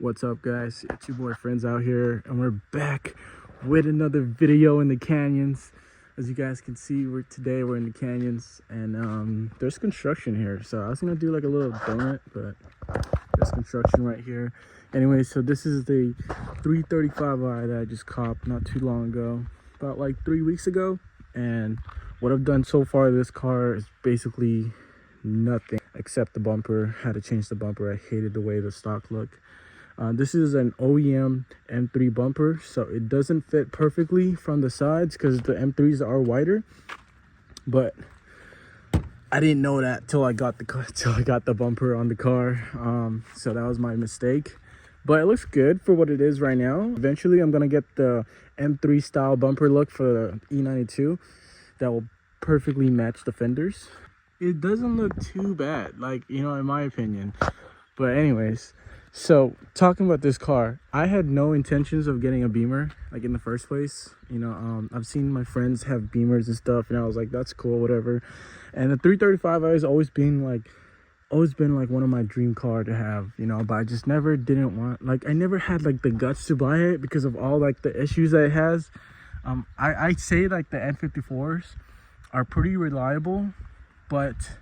What's up, guys? It's your boy Friends out here, and we're back with another video in the canyons. As you guys can see, we're in the canyons, and there's construction here. So I was gonna do like a little donut, but there's construction right here. Anyway, so this is the 335i that I just copped not too long ago, about like 3 weeks ago. And what I've done so far to this car is basically nothing except the bumper. Had to change the bumper. I hated the way the stock looked. This is an OEM M3 bumper, so it doesn't fit perfectly from the sides because the M3s are wider. But I didn't know that till I got the bumper on the car. So that was my mistake. But it looks good for what it is right now. Eventually, I'm gonna get the M3 style bumper look for the E92 that will perfectly match the fenders. It doesn't look too bad, like, you know, in my opinion. But anyways, so talking about this car, I had no intentions of getting a Beamer, like, in the first place. You know, I've seen my friends have Beamers and stuff, and I was like, that's cool, whatever. And the 335i has always been like one of my dream car to have, you know. But I just never didn't want, like, I never had like the guts to buy it because of all like the issues that it has. I say like the N54s are pretty reliable, but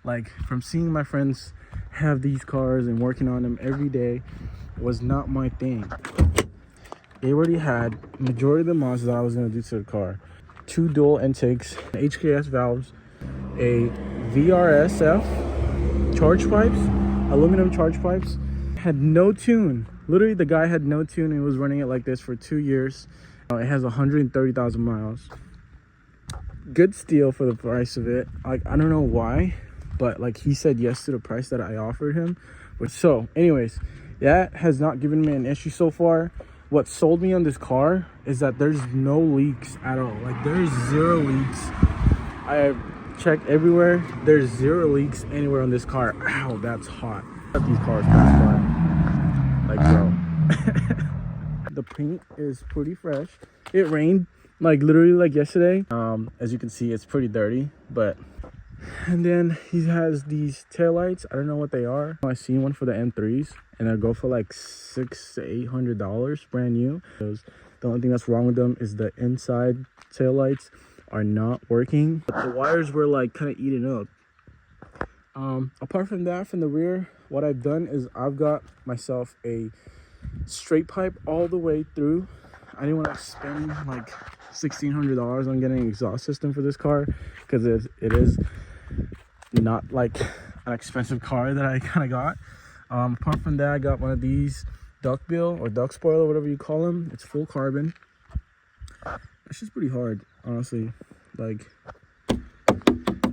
like from seeing my friends have these cars and working on them every day was not my thing. They already had majority of the mods that I was going to do to the car. 2 dual intakes, HKS valves, a VRSF charge pipes, aluminum charge pipes. Had no tune. Literally the guy had no tune and was running it like this for 2 years. It has 130,000 miles. Good steal for the price of it. Like, I don't know why, but like he said yes to the price that I offered him. But so anyways, that has not given me an issue so far. What sold me on this car is that there's no leaks at all. Like, there's 0 leaks. I have checked everywhere. There's 0 leaks anywhere on this car. Ow, that's hot. These cars pass by. Like, bro. The paint is pretty fresh. It rained like literally like yesterday. As you can see, it's pretty dirty, but. And then he has these taillights. I don't know what they are. I seen one for the M3s, and they'll go for like $600 to $800 brand new. The only thing that's wrong with them is the inside taillights are not working. But the wires were like kind of eaten up. Apart from that, from the rear, what I've done is I've got myself a straight pipe all the way through. I didn't want to spend like $1,600 on getting an exhaust system for this car because it is not like an expensive car that I kind of got. Apart from that, I got one of these duck bill or duck spoiler, whatever you call them. It's full carbon. It's just pretty hard, honestly. Like,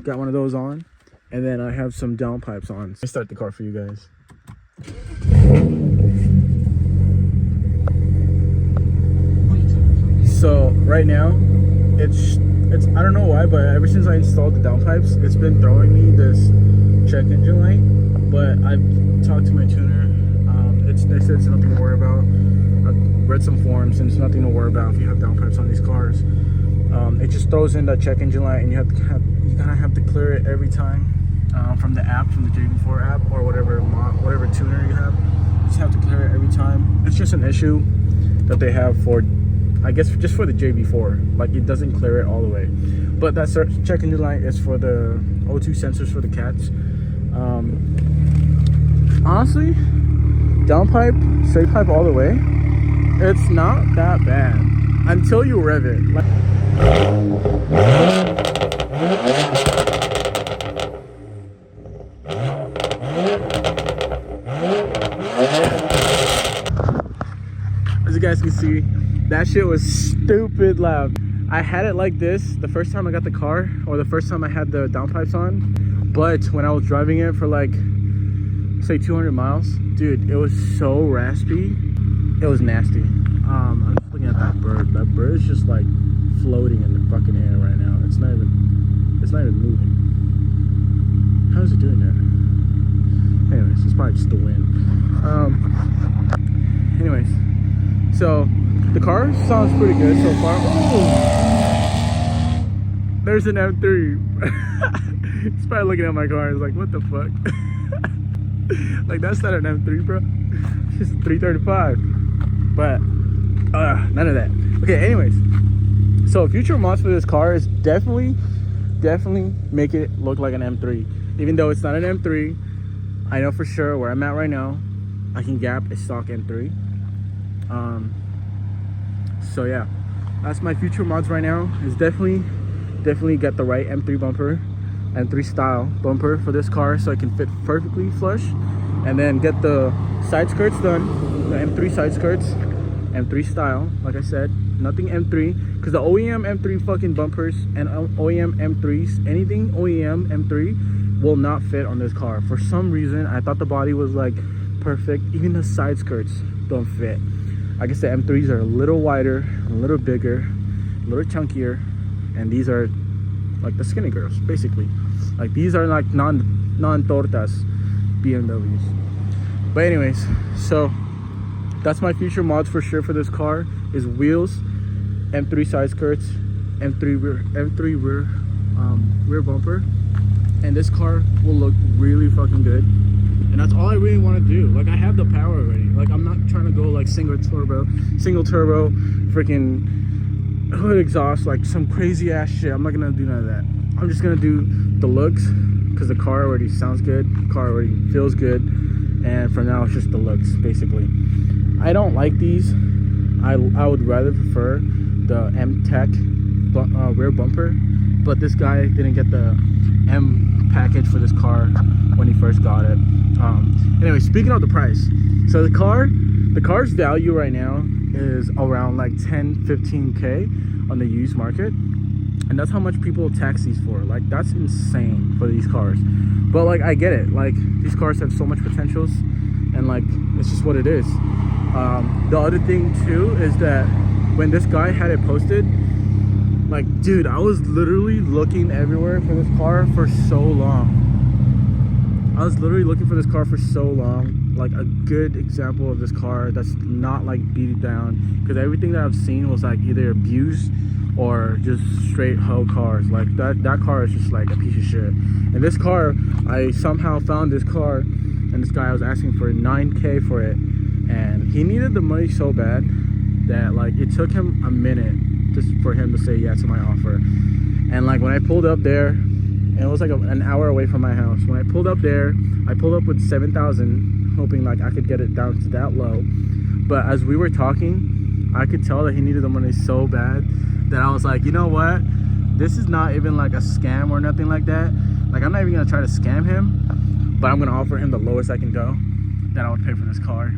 got one of those on, and then I have some downpipes on. Let me start the car for you guys. So right now, it's I don't know why, but ever since I installed the downpipes, it's been throwing me this check engine light. But I've talked to my tuner. They said it's nothing to worry about. I've read some forums, and it's nothing to worry about if you have downpipes on these cars. It just throws in that check engine light, and you kind of have to clear it every time from the app, from the JB4 app, or whatever tuner you have. You just have to clear it every time. It's just an issue that they have for, I guess, just for the JB4. Like, it doesn't clear it all the way. But that check engine light is for the O2 sensors for the cats. Honestly, downpipe, straight pipe all the way, it's not that bad until you rev it. Like, as you guys can see, that shit was stupid loud. I had it like this the first time I got the car, or the first time I had the downpipes on. But when I was driving it for like, say 200 miles, dude, it was so raspy. It was nasty. I'm just looking at that bird. That bird is just like floating in the fucking air right now. It's not even moving. How is it doing that? Anyways, it's probably just the wind. Anyways, so the car sounds pretty good so far. Ooh, there's an M3. He's probably looking at my car and is like, what the fuck? Like, that's not an M3, bro. It's 335. But none of that. Okay, anyways, so future mods for this car is definitely make it look like an M3. Even though it's not an M3, I know for sure where I'm at right now, I can gap a stock M3. So yeah, that's my future mods right now. Is definitely get the right M3 bumper, M3 style bumper for this car, so it can fit perfectly flush, and then get the side skirts done, the M3 side skirts, M3 style. Like I said, nothing M3, because the OEM M3 fucking bumpers and OEM M3s, anything OEM M3 will not fit on this car. For some reason, I thought the body was like perfect. Even the side skirts don't fit. I guess the M3s are a little wider, a little bigger, a little chunkier, and these are like the skinny girls, basically. Like these are like non-tortas BMWs. But anyways, so that's my future mods for sure for this car. Is wheels, M3 side skirts, M3 rear bumper, and this car will look really fucking good. And that's all I really want to do. Like, I have the power already. Like, I'm not trying to go like single turbo, freaking hood exhaust, like some crazy ass shit. I'm not gonna do none of that. I'm just gonna do the looks, because the car already sounds good, the car already feels good, and for now it's just the looks, basically. I don't like these. I would rather prefer the M Tech rear bumper, but this guy didn't get the M package for this car when he first got it. Anyway, speaking of the price, so the car's value right now is around like 10-15K on the used market, and that's how much people tax these for. Like, that's insane for these cars. But like, I get it. Like, these cars have so much potentials, and like, it's just what it is. The other thing too is that when this guy had it posted, like, dude, I was literally looking everywhere for this car for so long. Like, a good example of this car that's not like beat down, because everything that I've seen was like either abused or just straight hoe cars. Like that car is just like a piece of shit. And this car, I somehow found this car, and this guy was asking for 9K for it, and he needed the money so bad that like it took him a minute just for him to say yeah to my offer. And like, when I pulled up there, and it was like an hour away from my house, when I pulled up there, I pulled up with 7,000, hoping like I could get it down to that low. But as we were talking, I could tell that he needed the money so bad that I was like, you know what, this is not even like a scam or nothing like that. Like, I'm not even gonna try to scam him, but I'm gonna offer him the lowest I can go that I would pay for this car.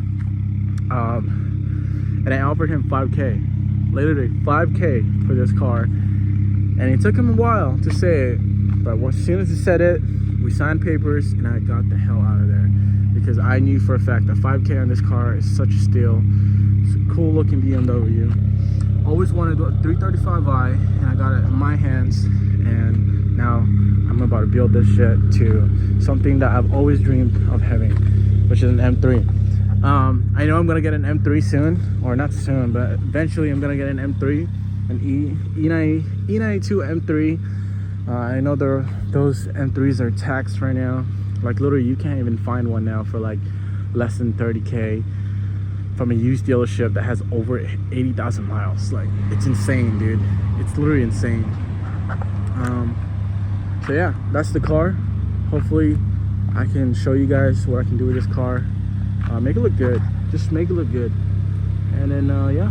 And I offered him 5K, literally 5K for this car. And it took him a while to say it, but as soon as he said it, we signed papers and I got the hell out of there, because I knew for a fact that 5K on this car is such a steal. It's a cool looking BMW. Always wanted a 335i, and I got it in my hands, and now I'm about to build this shit to something that I've always dreamed of having, which is an M3. I know I'm gonna get an M3 soon, or not soon, but eventually I'm gonna get an M3, an E92 M3. I know those M3s are taxed right now. Like, literally, you can't even find one now for like less than 30K from a used dealership that has over 80,000 miles. Like, it's insane, dude. It's literally insane. So yeah, that's the car. Hopefully I can show you guys what I can do with this car. Make it look good. Just make it look good. And then yeah,